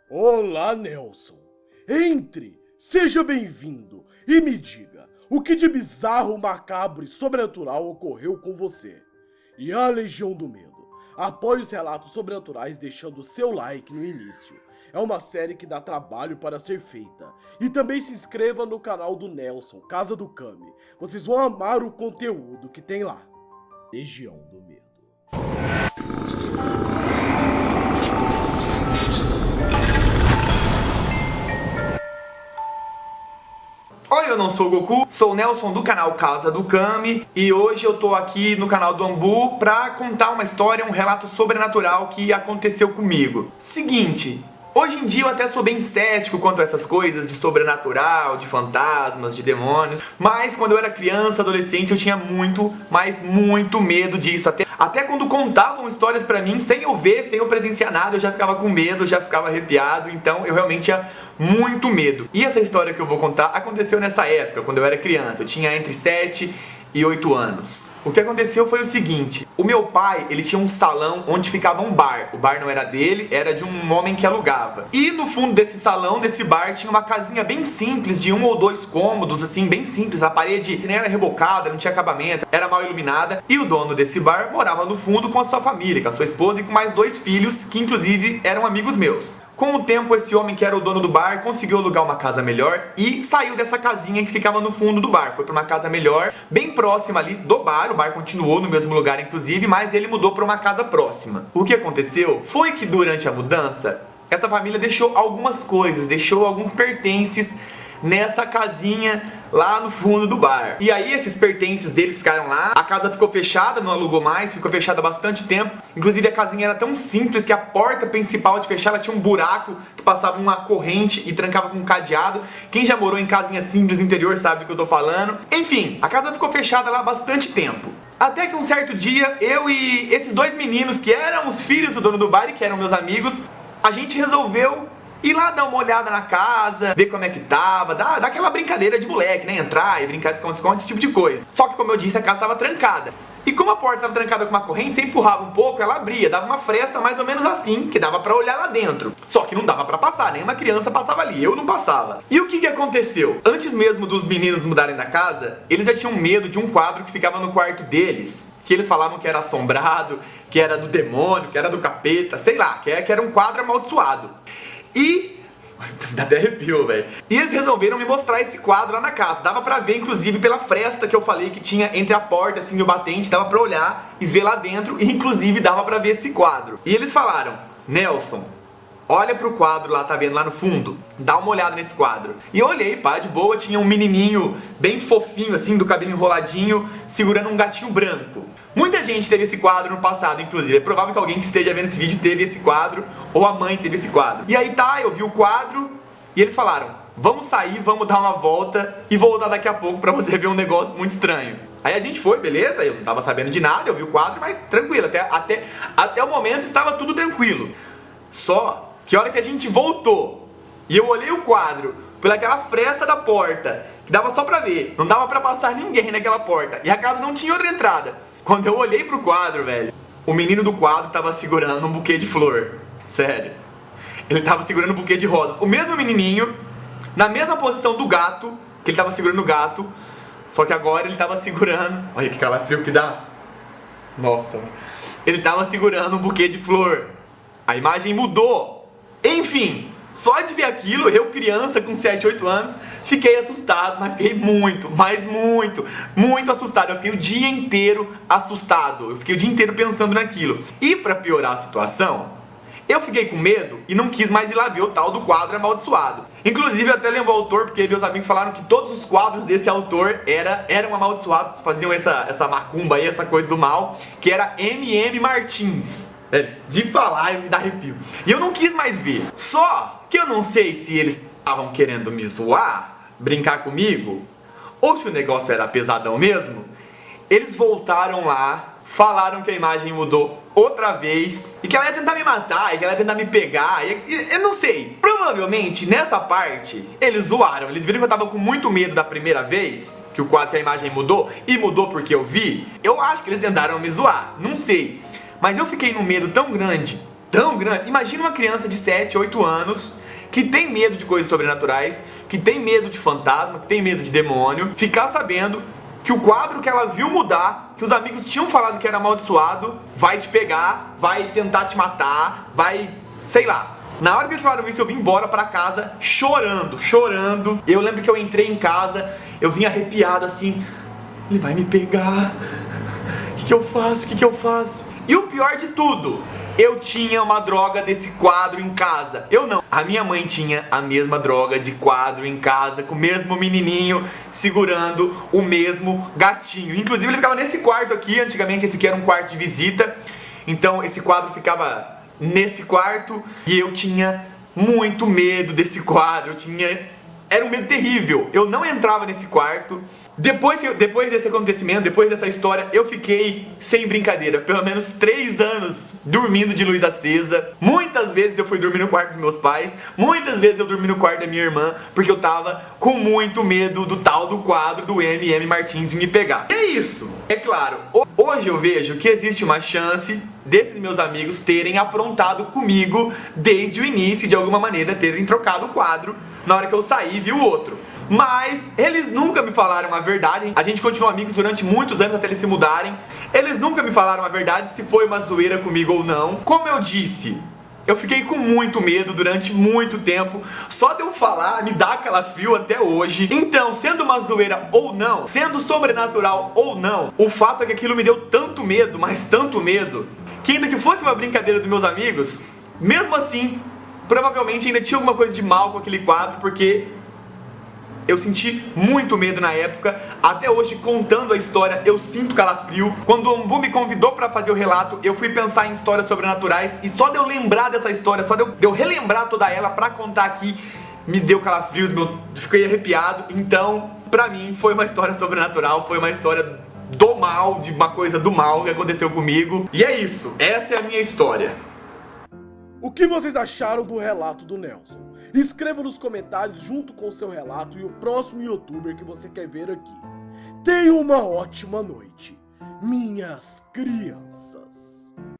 Olá, Nelson. Entre, seja bem-vindo e me diga o que de bizarro, macabro e sobrenatural ocorreu com você. E a Legião do Medo. Apoie os relatos sobrenaturais deixando seu like no início. É uma série que dá trabalho para ser feita. E também se inscreva no canal do Nelson, Casa do Kami. Vocês vão amar o conteúdo que tem lá. Legião do Medo. Oi, eu não sou o Goku, sou o Nelson do canal Casa do Kami e hoje eu tô aqui no canal do Ambu pra contar uma história, um relato sobrenatural que aconteceu comigo. Seguinte, hoje em dia eu até sou bem cético quanto a essas coisas de sobrenatural, de fantasmas, de demônios, mas quando eu era criança, adolescente, eu tinha muito, mas muito medo disso. Até quando contavam histórias pra mim, sem eu ver, sem eu presenciar nada, eu já ficava com medo, já ficava arrepiado, então eu realmente tinha muito medo. E essa história que eu vou contar aconteceu nessa época, quando eu era criança, eu tinha entre 7 e 8 anos. O que aconteceu foi o seguinte: o meu pai, ele tinha um salão onde ficava um bar. O bar não era dele, era de um homem que alugava. E no fundo desse salão, desse bar, tinha uma casinha bem simples, de 1 ou 2 cômodos, assim, bem simples. A parede nem era rebocada, não tinha acabamento, era mal iluminada. E o dono desse bar morava no fundo com a sua família, com a sua esposa e com mais 2 filhos, que inclusive eram amigos meus. Com o tempo, esse homem que era o dono do bar conseguiu alugar uma casa melhor e saiu dessa casinha que ficava no fundo do bar. Foi para uma casa melhor, bem próxima ali do bar. O bar continuou no mesmo lugar, inclusive, mas ele mudou para uma casa próxima. O que aconteceu foi que durante a mudança, essa família deixou algumas coisas, deixou alguns pertences nessa casinha lá no fundo do bar. E aí esses pertences deles ficaram lá, a casa ficou fechada, não alugou mais, ficou fechada há bastante tempo. Inclusive a casinha era tão simples que a porta principal de fechar, ela tinha um buraco que passava uma corrente e trancava com um cadeado. Quem já morou em casinha simples no interior sabe do que eu tô falando. Enfim, a casa ficou fechada lá há bastante tempo. Até que um certo dia, eu e esses 2 meninos que eram os filhos do dono do bar e que eram meus amigos, a gente resolveu ir lá dar uma olhada na casa, ver como é que tava, dar aquela brincadeira de moleque, né? Entrar e brincar de esconde-esconde, esse tipo de coisa. Só que, como eu disse, a casa tava trancada. E como a porta tava trancada com uma corrente, você empurrava um pouco, ela abria, dava uma fresta mais ou menos assim, que dava pra olhar lá dentro. Só que não dava pra passar, nenhuma criança passava ali, eu não passava. E o que aconteceu? Antes mesmo dos meninos mudarem da casa, eles já tinham medo de um quadro que ficava no quarto deles, que eles falavam que era assombrado, que era do demônio, que era do capeta, sei lá, que era um quadro amaldiçoado. E dá até arrepio, velho. E eles resolveram me mostrar esse quadro lá na casa. Dava pra ver, inclusive, pela fresta que eu falei que tinha entre a porta assim, e o batente. Dava pra olhar e ver lá dentro. E, inclusive, dava pra ver esse quadro. E eles falaram: Nelson, olha pro quadro lá, tá vendo lá no fundo? Dá uma olhada nesse quadro. E eu olhei, pá, de boa. Tinha um menininho bem fofinho, assim, do cabelo enroladinho, segurando um gatinho branco. Muita gente teve esse quadro no passado, inclusive. É provável que alguém que esteja vendo esse vídeo teve esse quadro, ou a mãe teve esse quadro. E aí tá, eu vi o quadro e eles falaram: vamos sair, vamos dar uma volta e voltar daqui a pouco pra você ver um negócio muito estranho. Aí a gente foi, beleza, eu não tava sabendo de nada, eu vi o quadro, mas tranquilo, até o momento estava tudo tranquilo. Só que a hora que a gente voltou e eu olhei o quadro pelaquela fresta da porta, que dava só pra ver, não dava pra passar ninguém naquela porta, e a casa não tinha outra entrada. Quando eu olhei pro quadro, velho, o menino do quadro tava segurando um buquê de flor. Sério. Ele tava segurando um buquê de rosas. O mesmo menininho, na mesma posição do gato, que ele tava segurando o gato, só que agora ele tava segurando... Olha que calafrio que dá. Nossa. Ele tava segurando um buquê de flor. A imagem mudou. Enfim, só de ver aquilo, eu criança com 7, 8 anos, fiquei assustado, mas fiquei muito assustado. Eu fiquei o dia inteiro assustado. Eu fiquei o dia inteiro pensando naquilo. E pra piorar a situação, eu fiquei com medo e não quis mais ir lá ver o tal do quadro amaldiçoado. Inclusive eu até lembro o autor, porque meus amigos falaram que todos os quadros desse autor eram amaldiçoados, faziam essa macumba aí, essa coisa do mal, que era M.M. Martins. De falar me dá arrepio. E eu não quis mais ver. Só que eu não sei se eles estavam querendo me zoar, brincar comigo, ou se o negócio era pesadão mesmo. Eles voltaram lá, falaram que a imagem mudou outra vez, e que ela ia tentar me matar, e que ela ia tentar me pegar, eu não sei. Provavelmente, nessa parte, eles zoaram. Eles viram que eu tava com muito medo da primeira vez, que a imagem mudou, e mudou porque eu vi. Eu acho que eles tentaram me zoar, não sei. Mas eu fiquei num medo tão grande tão grande. Imagina uma criança de 7, 8 anos que tem medo de coisas sobrenaturais, que tem medo de fantasma, que tem medo de demônio, ficar sabendo que o quadro que ela viu mudar, que os amigos tinham falado que era amaldiçoado, vai te pegar, vai tentar te matar, vai... sei lá. Na hora que eles falaram isso, eu vim embora pra casa chorando, chorando. Eu lembro que eu entrei em casa, eu vim arrepiado assim. Ele vai me pegar. O que eu faço? O que eu faço? E o pior de tudo, eu tinha uma droga desse quadro em casa. Eu não. A minha mãe tinha a mesma droga de quadro em casa, com o mesmo menininho segurando o mesmo gatinho. Inclusive ele ficava nesse quarto aqui. Antigamente esse aqui era um quarto de visita. Então esse quadro ficava nesse quarto e eu tinha muito medo desse quadro. Era um medo terrível. Eu não entrava nesse quarto. Depois desse acontecimento, depois dessa história, eu fiquei, sem brincadeira, pelo menos 3 anos dormindo de luz acesa. Muitas vezes eu fui dormir no quarto dos meus pais, muitas vezes eu dormi no quarto da minha irmã, porque eu tava com muito medo do tal do quadro do M.M. Martins de me pegar. E é isso. É claro, hoje eu vejo que existe uma chance desses meus amigos terem aprontado comigo desde o início, de alguma maneira terem trocado o quadro na hora que eu saí e vi o outro. Mas eles nunca me falaram a verdade. A gente continuou amigos durante muitos anos até eles se mudarem. Eles nunca me falaram a verdade, se foi uma zoeira comigo ou não. Como eu disse, eu fiquei com muito medo durante muito tempo. Só de eu falar me dá calafrio até hoje. Então, sendo uma zoeira ou não, sendo sobrenatural ou não, o fato é que aquilo me deu tanto medo, mas tanto medo, que ainda que fosse uma brincadeira dos meus amigos, mesmo assim, provavelmente ainda tinha alguma coisa de mal com aquele quadro, porque eu senti muito medo na época. Até hoje, contando a história, eu sinto calafrio. Quando o Ombu me convidou pra fazer o relato, eu fui pensar em histórias sobrenaturais, e só de eu lembrar dessa história, só de eu relembrar toda ela pra contar aqui, me deu calafrios, fiquei arrepiado. Então, pra mim, foi uma história sobrenatural, foi uma história do mal, de uma coisa do mal que aconteceu comigo. E é isso, essa é a minha história. O que vocês acharam do relato do Nelson? Escreva nos comentários junto com o seu relato e o próximo youtuber que você quer ver aqui. Tenha uma ótima noite, minhas crianças.